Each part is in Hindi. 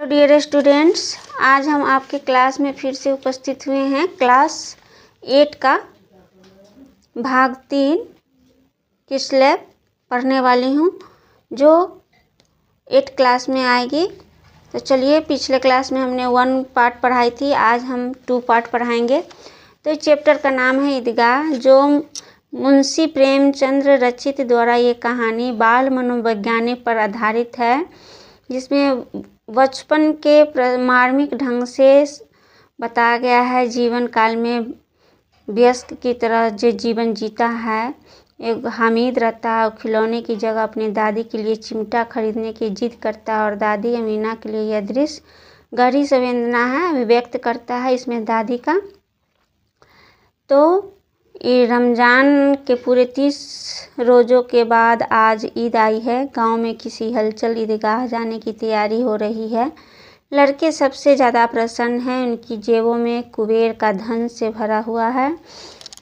डियर स्टूडेंट्स, आज हम आपके क्लास में फिर से उपस्थित हुए हैं। क्लास 8 का भाग 3 की स्लैब पढ़ने वाली हूँ, जो 8 क्लास में आएगी। तो चलिए, पिछले क्लास में हमने 1 पार्ट पढ़ाई थी, आज हम 2 पार्ट पढ़ाएंगे। तो इस चैप्टर का नाम है ईदगाह, जो मुंशी प्रेमचंद्र रचित द्वारा ये कहानी बाल मनोविज्ञान पर आधारित है, जिसमें बचपन के मार्मिक ढंग से बताया गया है। जीवन काल में वयस्क की तरह जो जीवन जीता है, एक हामिद रहता है और खिलौने की जगह अपनी दादी के लिए चिमटा खरीदने की जिद करता है, और दादी अमीना के लिए यह दृश्य गहरी संवेदना है अभिव्यक्त करता है इसमें दादी का। तो ये रमज़ान के पूरे 30 रोज़ों के बाद आज ईद आई है। गांव में किसी हलचल ईदगाह जाने की तैयारी हो रही है। लड़के सबसे ज़्यादा प्रसन्न हैं, उनकी जेबों में कुबेर का धन से भरा हुआ है।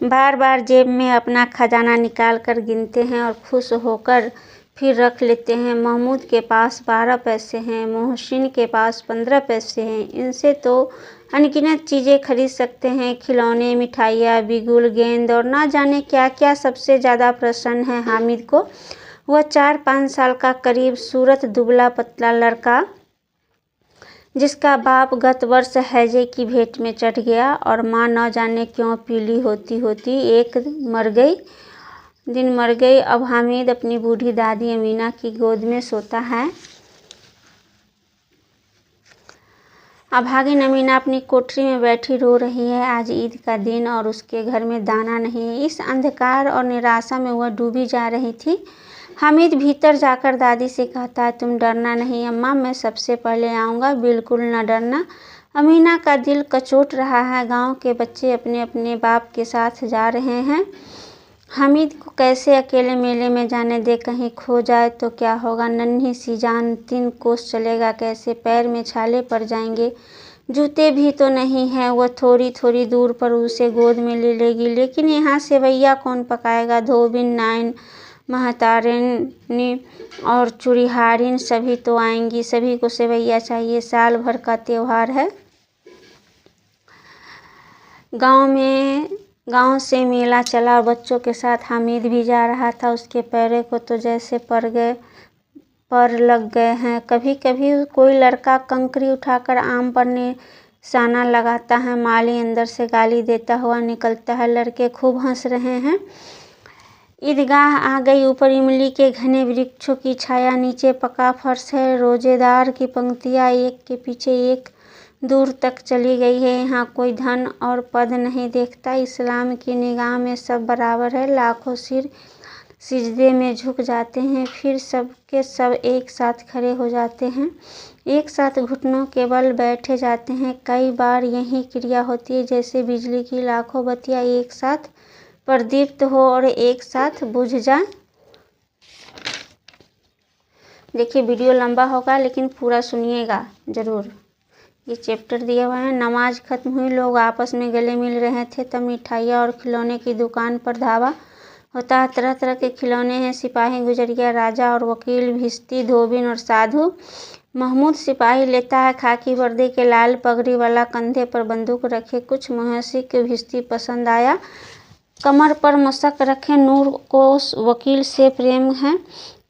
बार बार जेब में अपना खजाना निकाल कर गिनते हैं और खुश होकर फिर रख लेते हैं। महमूद के पास 12 पैसे हैं, मोहसिन के पास 15 पैसे हैं। इनसे तो अनगिनत चीज़ें खरीद सकते हैं, खिलौने, मिठाइयाँ, बिगुल, गेंद और ना जाने क्या क्या। सबसे ज़्यादा प्रसन्न है हामिद को। वह 4-5 साल का करीब सूरत दुबला पतला लड़का, जिसका बाप गत वर्ष हैजे की भेंट में चढ़ गया और माँ न जाने क्यों पीली होती होती एक दिन मर गई। अब हामिद अपनी बूढ़ी दादी अमीना की गोद में सोता है। अभागिन अमीना अपनी कोठरी में बैठी रो रही है। आज ईद का दिन और उसके घर में दाना नहीं है। इस अंधकार और निराशा में वह डूबी जा रही थी। हामिद भीतर जाकर दादी से कहता है, तुम डरना नहीं अम्मा, मैं सबसे पहले आऊँगा, बिल्कुल न डरना। अमीना का दिल कचोट रहा है। गांव के बच्चे अपने अपने बाप के साथ जा रहे हैं। हामिद को कैसे अकेले मेले में जाने दे, कहीं खो जाए तो क्या होगा। नन्ही सी जान 3 कोस चलेगा कैसे, पैर में छाले पड़ जाएंगे, जूते भी तो नहीं है। वह थोड़ी थोड़ी दूर पर उसे गोद में ले लेगी, लेकिन यहाँ सेवैया कौन पकाएगा। धोबिन, नाइन, महतारिनी और चूड़ीहारिन सभी तो आएंगी, सभी को सेवैया चाहिए। साल भर का त्योहार है। गांव से मेला चला और बच्चों के साथ हामिद भी जा रहा था। उसके पैरों को तो जैसे पर लग गए हैं। कभी कभी कोई लड़का कंकरी उठाकर आम पर निशाना लगाता है। माली अंदर से गाली देता हुआ निकलता है। लड़के खूब हंस रहे हैं। ईदगाह आ गई। ऊपर इमली के घने वृक्षों की छाया, नीचे पक्का फर्श है। रोजेदार की पंक्तियाँ एक के पीछे एक दूर तक चली गई है। यहाँ कोई धन और पद नहीं देखता। इस्लाम की निगाह में सब बराबर है। लाखों सिर सिजदे में झुक जाते हैं, फिर सब के सब एक साथ खड़े हो जाते हैं, एक साथ घुटनों के बल बैठे जाते हैं। कई बार यही क्रिया होती है जैसे बिजली की लाखों बत्तियाँ एक साथ प्रदीप्त हो और एक साथ बुझ जाए। देखिए, वीडियो लंबा होगा लेकिन पूरा सुनिएगा ज़रूर। ये चैप्टर दिया हुआ है। नमाज खत्म हुई, लोग आपस में गले मिल रहे थे, तब मिठाइयाँ और खिलौने की दुकान पर धावा होता है। तरह तरह के खिलौने हैं। सिपाही, गुजरिया, राजा और वकील, भिश्ती, धोबिन और साधु। महमूद सिपाही लेता है, खाकी वर्दी के लाल पगड़ी वाला, कंधे पर बंदूक रखे। कुछ मुहस्सिन के भिश्ती पसंद आया, कमर पर मशक रखे। नूर को वकील से प्रेम है।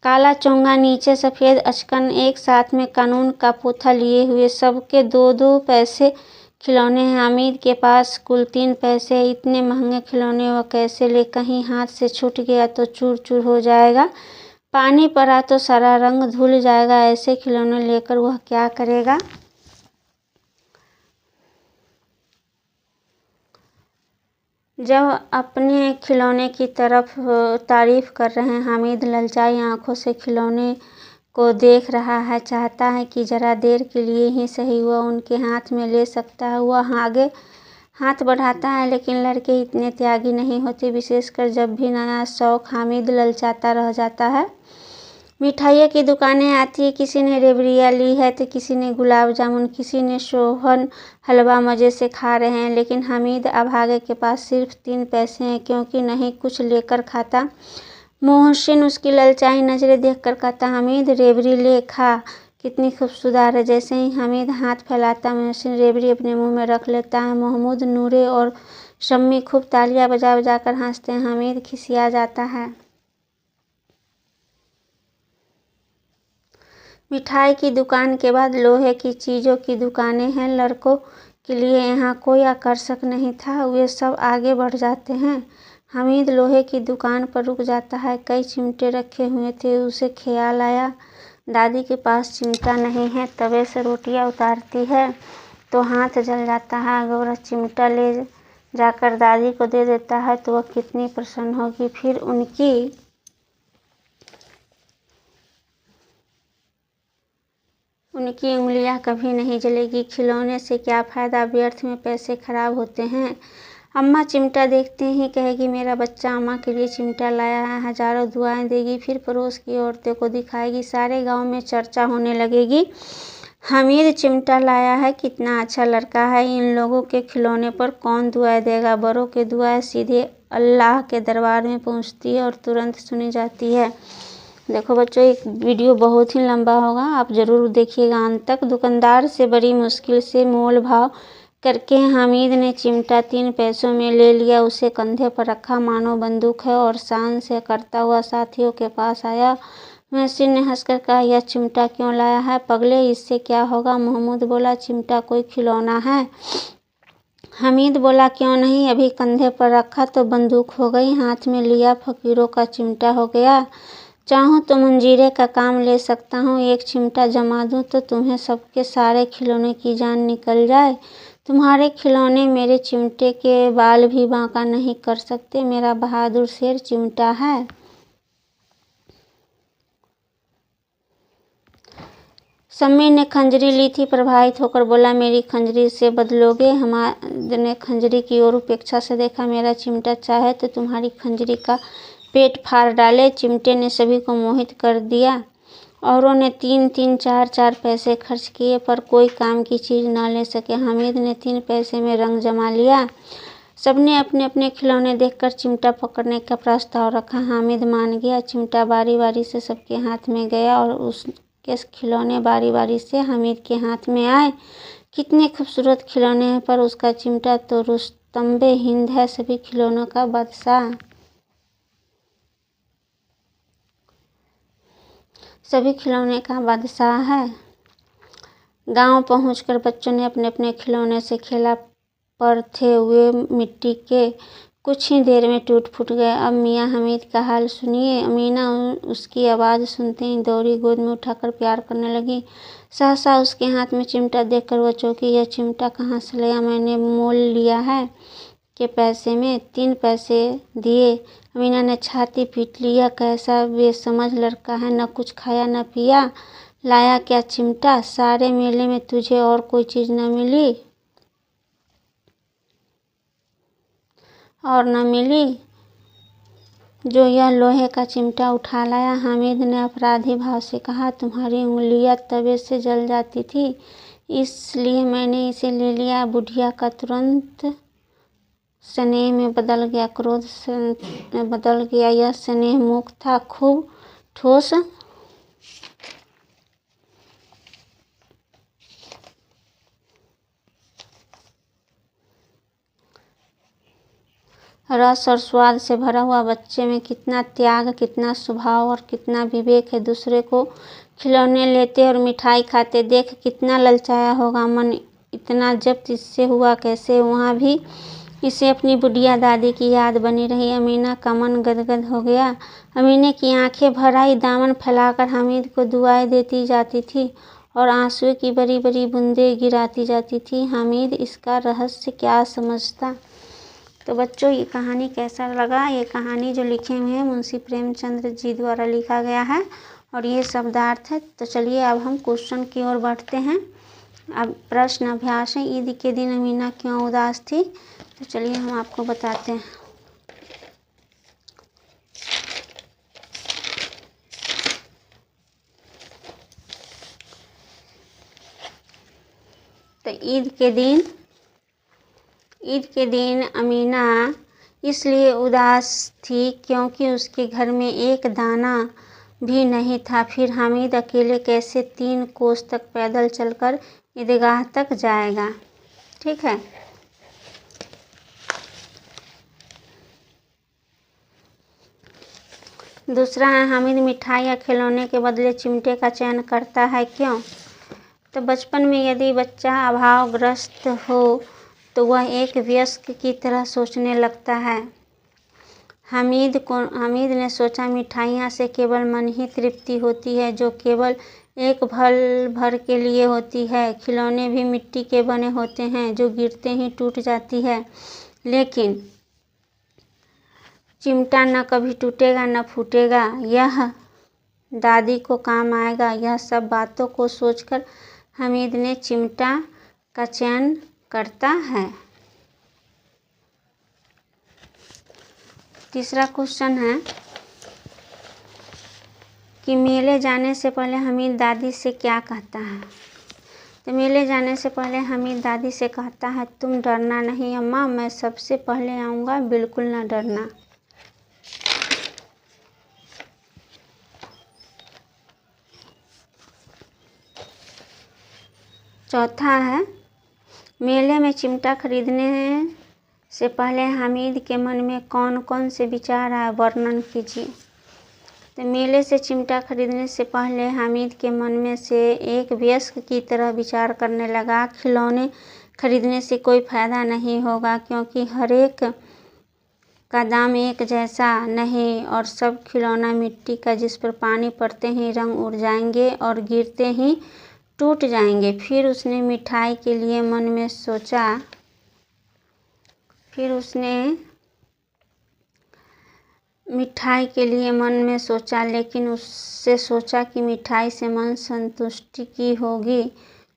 काला चोंगा, नीचे सफ़ेद अचकन, एक साथ में कानून का पोथा लिए हुए, सबके 2-2 पैसे खिलौने हैं। हामिद के पास कुल 3 पैसे हैं। इतने महंगे खिलौने वह कैसे ले। कहीं हाथ से छूट गया तो चूर चूर हो जाएगा, पानी पड़ा तो सारा रंग धुल जाएगा। ऐसे खिलौने लेकर वह क्या करेगा। जब अपने खिलौने की तरफ तारीफ कर रहे हैं, हामिद ललचाई आंखों से खिलौने को देख रहा है। चाहता है कि जरा देर के लिए ही सही वह उनके हाथ में ले सकता है। वह आगे हाथ बढ़ाता है, लेकिन लड़के इतने त्यागी नहीं होते, विशेषकर जब भी नया शौक। हामिद ललचाता रह जाता है। मिठाइयों की दुकानें आती है। किसी ने रेवड़ियाँ ली है तो किसी ने गुलाब जामुन, किसी ने सोहन हलवा मज़े से खा रहे हैं। लेकिन हामिद अभागे के पास सिर्फ 3 पैसे हैं, क्योंकि नहीं कुछ लेकर खाता। मोहसिन उसकी ललचाई नज़रें देखकर कहता, हामिद रेवड़ी ले खा, कितनी खूबसूरत है। जैसे ही हामिद हाथ फैलाता मोहसिन रेवड़ी अपने मुंह में रख लेता है। महमूद, नूरे और शम्मी खूब तालियां बजा बजा कर हंसते हैं। हामिद खिसिया जाता है। मिठाई की दुकान के बाद लोहे की चीज़ों की दुकानें हैं। लड़कों के लिए यहाँ कोई आकर्षक नहीं था, वे सब आगे बढ़ जाते हैं। हामिद लोहे की दुकान पर रुक जाता है। कई चिमटे रखे हुए थे। उसे ख्याल आया, दादी के पास चिमटा नहीं है। तवे से रोटियां उतारती है तो हाथ जल जाता है। अगर वह चिमटा ले जाकर दादी को दे देता है तो वह कितनी प्रसन्न होगी। फिर उनकी उंगलियां कभी नहीं जलेगी। खिलौने से क्या फ़ायदा, व्यर्थ में पैसे खराब होते हैं। अम्मा चिमटा देखते ही कहेगी, मेरा बच्चा अम्मा के लिए चिमटा लाया है। हजारों दुआएं देगी, फिर पड़ोस की औरतें को दिखाएगी। सारे गांव में चर्चा होने लगेगी, हामिद चिमटा लाया है, कितना अच्छा लड़का है। इन लोगों के खिलौने पर कौन दुआएं देगा। बड़ों की दुआएं सीधे अल्लाह के दरबार में पहुंचती है और तुरंत सुनी जाती है। देखो बच्चों, एक वीडियो बहुत ही लंबा होगा, आप ज़रूर देखिएगा अंत तक। दुकानदार से बड़ी मुश्किल से मोल भाव करके हामिद ने चिमटा 3 पैसों में ले लिया। उसे कंधे पर रखा मानो बंदूक है और शान से करता हुआ साथियों के पास आया। मोहसिन ने हंसकर कहा, यह चिमटा क्यों लाया है पगले, इससे क्या होगा। महमूद बोला, चिमटा कोई खिलौना है। हामिद बोला, क्यों नहीं, अभी कंधे पर रखा तो बंदूक हो गई, हाथ में लिया फकीरों का चिमटा हो गया। चाहूँ तो मंजीरे का काम ले सकता हूँ। एक चिमटा जमा दूँ तो तुम्हें सबके सारे खिलौने की जान निकल जाए। तुम्हारे खिलौने मेरे चिमटे के बाल भी बांका नहीं कर सकते। मेरा बहादुर शेर चिमटा है। शम्मी ने खंजरी ली थी, प्रभावित होकर बोला, मेरी खंजरी से बदलोगे। हमाद ने खंजरी की ओर उपेक्षा से देखा, मेरा चिमटा चाहे तो तुम्हारी खंजरी का पेट फाड़ डाले। चिमटे ने सभी को मोहित कर दिया। औरों ने 3-3, 4-4 पैसे खर्च किए पर कोई काम की चीज़ न ले सके। हामिद ने 3 पैसे में रंग जमा लिया। सबने अपने अपने खिलौने देखकर चिमटा पकड़ने का प्रस्ताव रखा। हामिद मान गया। चिमटा बारी बारी से सबके हाथ में गया और उसके खिलौने बारी बारी से हामिद के हाथ में आए। कितने खूबसूरत खिलौने हैं, पर उसका चिमटा तो रुस्तम्बे हिंद है, सभी खिलौनों का बादशाह। सभी खिलौने का बादशाह है। गांव पहुंचकर बच्चों ने अपने अपने खिलौने से खेला, पर थे हुए मिट्टी के। कुछ ही देर में टूट फूट गए। अब मियाँ हामिद का हाल सुनिए। अमीना उसकी आवाज़ सुनते ही दौड़ी, गोद में उठाकर प्यार करने लगी। सहसा उसके हाथ में चिमटा देखकर वह चौंकी। यह चिमटा कहाँ से लाया, मैंने मोल लिया है के पैसे में 3 पैसे दिए। अमीना ने छाती पीट लिया, कैसा बेसमझ लड़का है, न कुछ खाया न पिया, लाया क्या चिमटा। सारे मेले में तुझे और कोई चीज़ न मिली और न मिली जो यह लोहे का चिमटा उठा लाया। हामिद ने अपराधी भाव से कहा, तुम्हारी उंगलियां तवे से जल जाती थी, इसलिए मैंने इसे ले लिया। बुढ़िया का तुरंत स्नेह में बदल गया, क्रोध में बदल गया। यह स्नेह मुख था, खूब ठोस रस और स्वाद से भरा हुआ। बच्चे में कितना त्याग, कितना स्वभाव और कितना विवेक है। दूसरे को खिलौने लेते और मिठाई खाते देख कितना ललचाया होगा मन। इतना जब्त इससे हुआ कैसे। वहाँ भी इसे अपनी बुढ़िया दादी की याद बनी रही। अमीना का मन गदगद हो गया। अमीना की आंखें भर आई, दामन फैलाकर हामिद को दुआएं देती जाती थी और आंसू की बड़ी बड़ी बूंदें गिराती जाती थी। हामिद इसका रहस्य क्या समझता। तो बच्चों, ये कहानी कैसा लगा। ये कहानी जो लिखे हुए हैं मुंशी प्रेमचंद जी द्वारा लिखा गया है और ये शब्दार्थ है। तो चलिए अब हम क्वेश्चन की ओर बढ़ते हैं। अब प्रश्न अभ्यास है, ईद के दिन अमीना क्यों उदास थी। तो चलिए हम आपको बताते हैं। तो ईद के दिन अमीना इसलिए उदास थी क्योंकि उसके घर में एक दाना भी नहीं था। फिर हामिद अकेले कैसे 3 कोस तक पैदल चलकर ईदगाह तक जाएगा। ठीक है। दूसरा है, हामिद मिठाई या खिलौने के बदले चिमटे का चयन करता है, क्यों? तो बचपन में यदि बच्चा अभावग्रस्त हो तो वह एक वयस्क की तरह सोचने लगता है। हामिद ने सोचा, मिठाइयाँ से केवल मन ही तृप्ति होती है, जो केवल एक पल भर के लिए होती है। खिलौने भी मिट्टी के बने होते हैं, जो गिरते ही टूट जाती है, लेकिन चिमटा न कभी टूटेगा न फूटेगा, यह दादी को काम आएगा। यह सब बातों को सोचकर हामिद ने चिमटा का चयन करता है। तीसरा क्वेश्चन है कि मेले जाने से पहले हामिद दादी से क्या कहता है। तो मेले जाने से पहले हामिद दादी से कहता है, तुम डरना नहीं अम्मा, मैं सबसे पहले आऊँगा, बिल्कुल न डरना। चौथा है, मेले में चिमटा खरीदने से पहले हामिद के मन में कौन कौन से विचार आए, वर्णन कीजिए। तो मेले से चिमटा खरीदने से पहले हामिद के मन में से एक वयस्क की तरह विचार करने लगा, खिलौने खरीदने से कोई फायदा नहीं होगा, क्योंकि हर एक का दाम एक जैसा नहीं, और सब खिलौना मिट्टी का, जिस पर पानी पड़ते ही रंग उड़ जाएंगे और गिरते ही टूट जाएंगे। फिर उसने मिठाई के लिए मन में सोचा, लेकिन उससे सोचा कि मिठाई से मन संतुष्टि की होगी,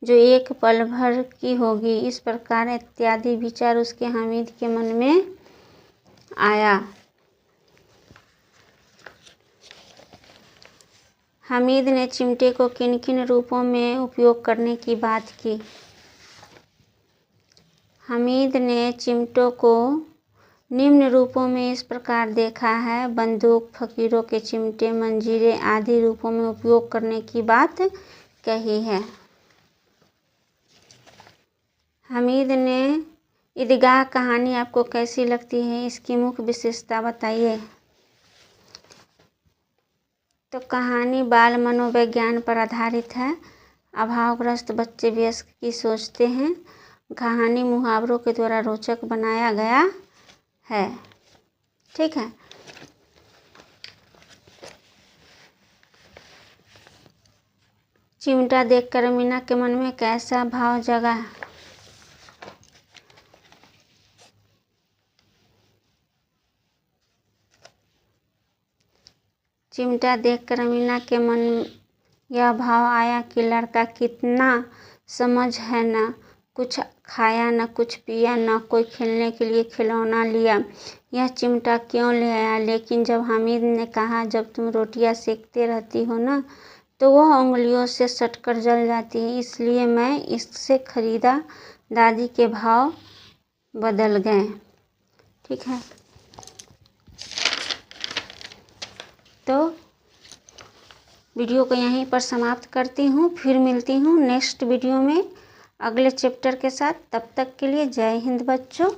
जो एक पल भर की होगी। इस प्रकार इत्यादि विचार उसके हामिद के मन में आया। हामिद ने चिमटे को किन किन रूपों में उपयोग करने की बात की। हामिद ने चिमटों को निम्न रूपों में इस प्रकार देखा है, बंदूक, फकीरों के चिमटे, मंजीरे आदि रूपों में उपयोग करने की बात कही है। हामिद ने ईदगाह कहानी आपको कैसी लगती है, इसकी मुख्य विशेषता बताइए। तो कहानी बाल मनोविज्ञान पर आधारित है। अभावग्रस्त बच्चे वयस्क की सोचते हैं। कहानी मुहावरों के द्वारा रोचक बनाया गया है। ठीक है। चिमटा देखकर मीना के मन में कैसा भाव जगा। चिमटा देखकर मीना के मन यह भाव आया कि लड़का कितना समझ है, न कुछ खाया न कुछ पिया, न कोई खेलने के लिए खिलौना लिया, यह चिमटा क्यों ले आया। लेकिन जब हामिद ने कहा, जब तुम रोटियां सेकते रहती हो ना, तो वह उंगलियों से सटकर जल जाती है, इसलिए मैं इससे खरीदा। दादी के भाव बदल गए। ठीक है। तो वीडियो को यहीं पर समाप्त करती हूँ, फिर मिलती हूँ नेक्स्ट वीडियो में अगले चैप्टर के साथ। तब तक के लिए जय हिंद बच्चों।